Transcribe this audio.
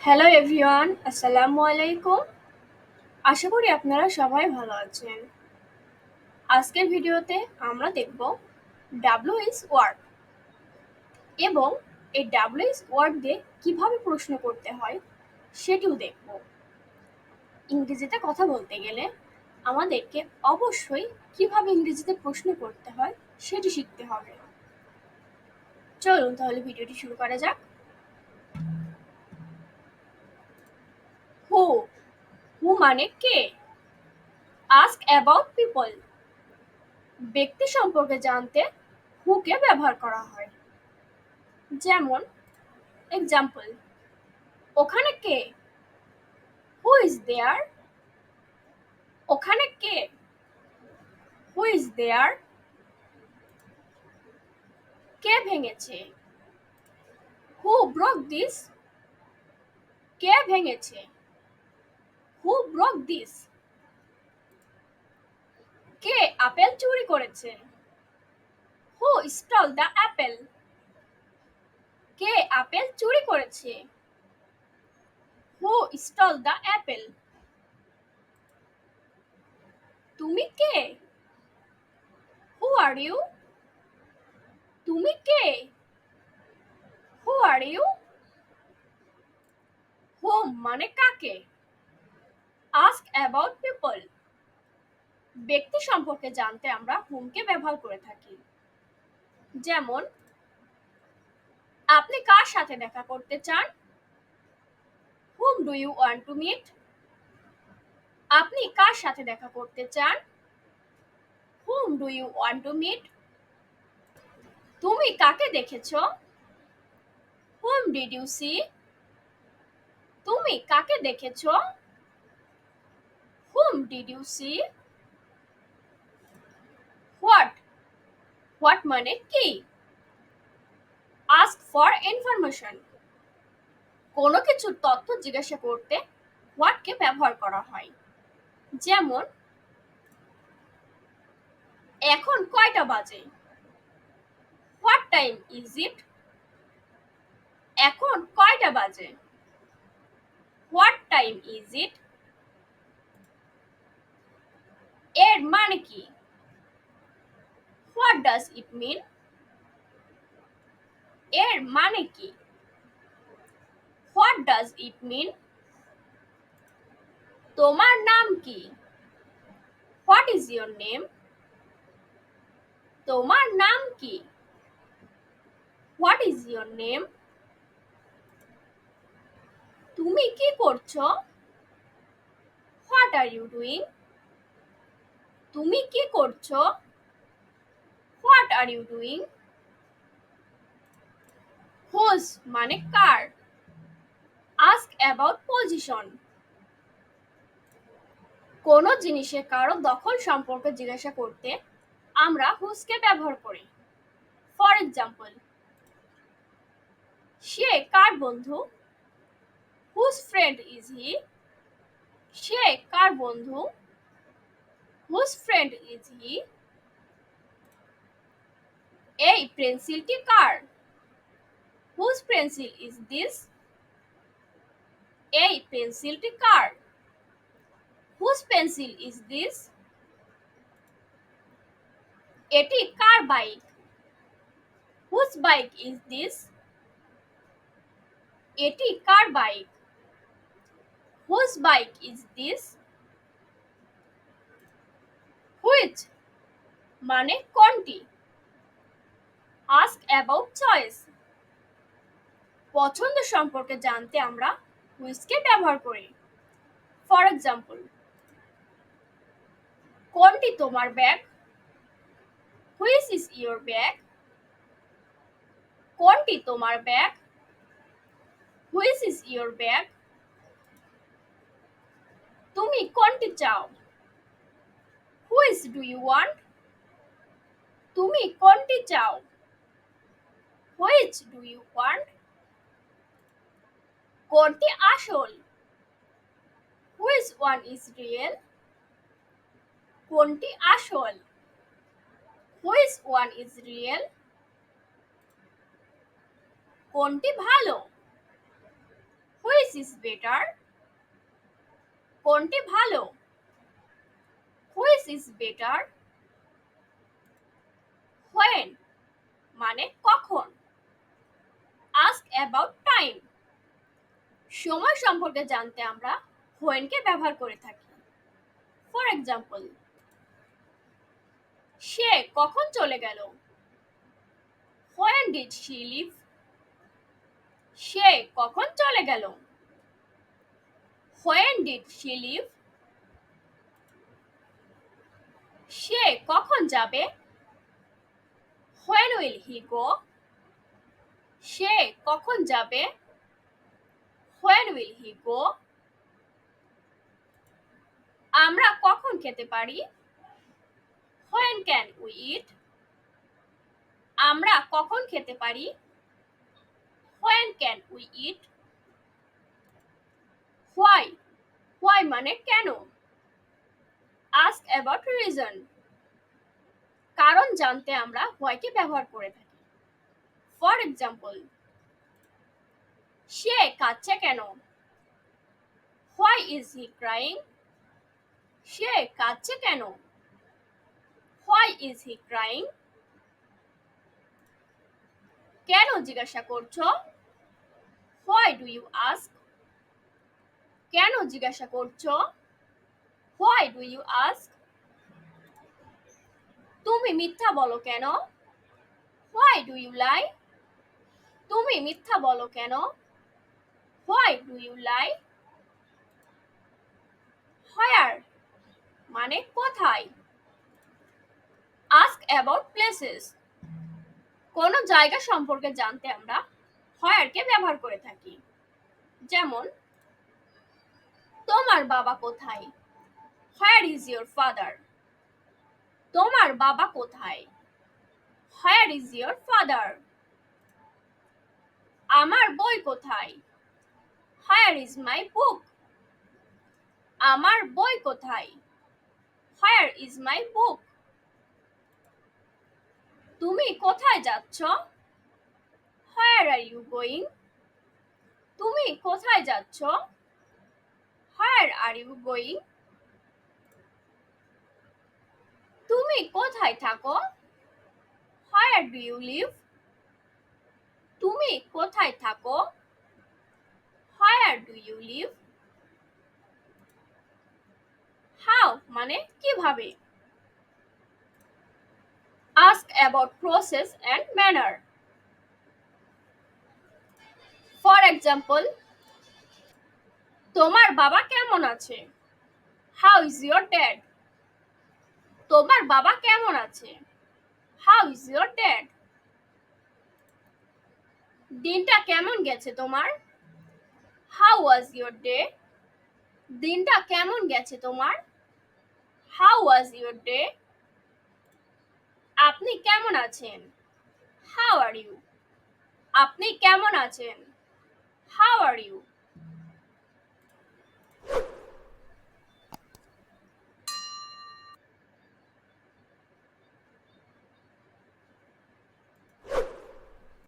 Hello everyone, আসসালামু আলাইকুম। আশা করি আপনারা সবাই ভালো আছেন। আজকের ভিডিওতে আমরা দেখব ডাব্লিউএইচ ওয়ার্ড এবং এই ডাব্লিউএইচ ওয়ার্ড দিয়ে কিভাবে প্রশ্ন করতে হয় সেটিও দেখব। ইংরেজিতে কথা বলতে গেলে আমাদেরকে অবশ্যই কিভাবে ইংরেজিতে প্রশ্ন করতে হয় সেটি শিখতে হবে। চলুন তাহলে ভিডিওটি শুরু করা যাক। হু হু মানে কে? Ask about people. ব্যক্তি সম্পর্কে জানতে হুকে ব্যবহার করা হয়। যেমন এক্সাম্পল, ওখানে কে? Who is there? ওখানে কে? Who is there? কে ভেঙেছে? Who broke this? কে ভেঙেছে? Who broke this? কে আপেল চুরি করেছে? Who stole the apple? কে আপেল চুরি করেছে? Who stole the apple? তুমি কে? হু আর ইউ? তুমি কে? হু আর ইউ? হোম মানে কাকে? Ask about people. ব্যক্তি সম্পর্কে জানতে আমরা হুমকে ব্যবহার করে থাকি। যেমন আপনি কার সাথে দেখা করতে চান? Whom do you want to meet? আপনি কার সাথে দেখা করতে চান? Whom do you want to meet? তুমি কাকে দেখেছো? Whom did you see? তুমি কাকে দেখেছো? Whom did you see? What what মানে কি? Ask for information. কোনো কিছুর তথ্য জিজ্ঞাসা করতে হোয়াটকে ব্যবহার করা হয়। যেমন এখন কয়টা বাজে? What time is it? এখন কয়টা বাজে? What time is it? এর মানে কি? What does it mean? এর মানে কি? What does it mean? তোমার নাম কি? What is your name? তোমার নাম কি? What is your name? তুমি কি করছো? What are you doing? তুমি কি করছো? What are you doing? Whose মানে কার? Ask about position. কোনো জিনিসের কারো দখল সম্পর্কে জিজ্ঞাসা করতে আমরা হুজকে ব্যবহার করি। ফর এক্সাম্পল, সে কার বন্ধু? Whose friend is he? সে কার বন্ধু? Whose friend is he? এই পেন্সিলটি কার? Whose pencil is this? এই পেন্সিলটি কার? Whose pencil is this? এটি কার bike? Whose bike is this? এটি কার bike? Whose bike is this? Which মানে কোনটি? Ask about choice. পছন্দ সম্পর্কে জানতে আমরা হুইচকে ব্যবহার করি। ফর এক্সাম্পল, কোনটি তোমার bag? Which is your bag? কোনটি তোমার bag? Which is your bag? তুমি কোনটি চাও? Which do you want? তুমি কোনটি চাও? Which do you want? কোনটি আসল? Which one is real? কোনটি আসল? Which one is real? কোনটি ভালো? Which which is better? কোনটি ভালো? Which is better? হোয়েন মানে কখন। আস্ক অ্যাবাউট টাইম, সময় সম্পর্কে জানতে আমরা হোয়েনকে ব্যবহার করে থাকি। ফর এক্সাম্পল, সে কখন চলে গেল? When did she leave? সে কখন চলে গেল? When did she leave? সে কখন যাবে? When will he go? সে কখন যাবে? When will he go? আমরা কখন খেতে পারি? When can we eat? আমরা কখন খেতে পারি? When can we eat? Why, why মানে কেন। আস্ক অ্যাবাউট রিজন, কারণ জানতে আমরা হোয়াইকে ব্যবহার করে থাকি। ফর এক্সাম্পল, সে কাঁদছে কেন? Why is he crying? সে কাঁদছে কেন? Why is he crying? কেন জিজ্ঞাসা করছো? Why do you ask? কেন জিজ্ঞাসা করছো? Why do you ask? তুমি মিথ্যা বলো কেন? Why do you lie? তুমি মিথ্যা বলো কেন? Why do you lie? Where মানে কোথায়। আস্ক অ্যাবাউট প্লেসেস, কোন জায়গা সম্পর্কে জানতে আমরা হোয়ারকে ব্যবহার করে থাকি। যেমন, তোমার বাবা কোথায়? Where is your father? তোমার বাবা কোথায়? Where is your father? আমার বই কোথায়? Where is my book? আমার বই কোথায়? Where is my book? তুমি কোথায় যাচ্ছ? Where are you going? তুমি কোথায় যাচ্ছ? Where are you going? তুমি কোথায় থাকো? Where do you live? তুমি কোথায় থাকো? Where do you live? How মানে কিভাবে। Ask about process and manner. For example, তোমার বাবা কেমন আছে? How is your dad? তোমার বাবা কেমন আছে? How is your dad? দিনটা কেমন গেছে তোমার? How was your day? দিনটা কেমন গেছে তোমার? How was your day? আপনি কেমন আছেন? How are you? আপনি কেমন আছেন? How are you?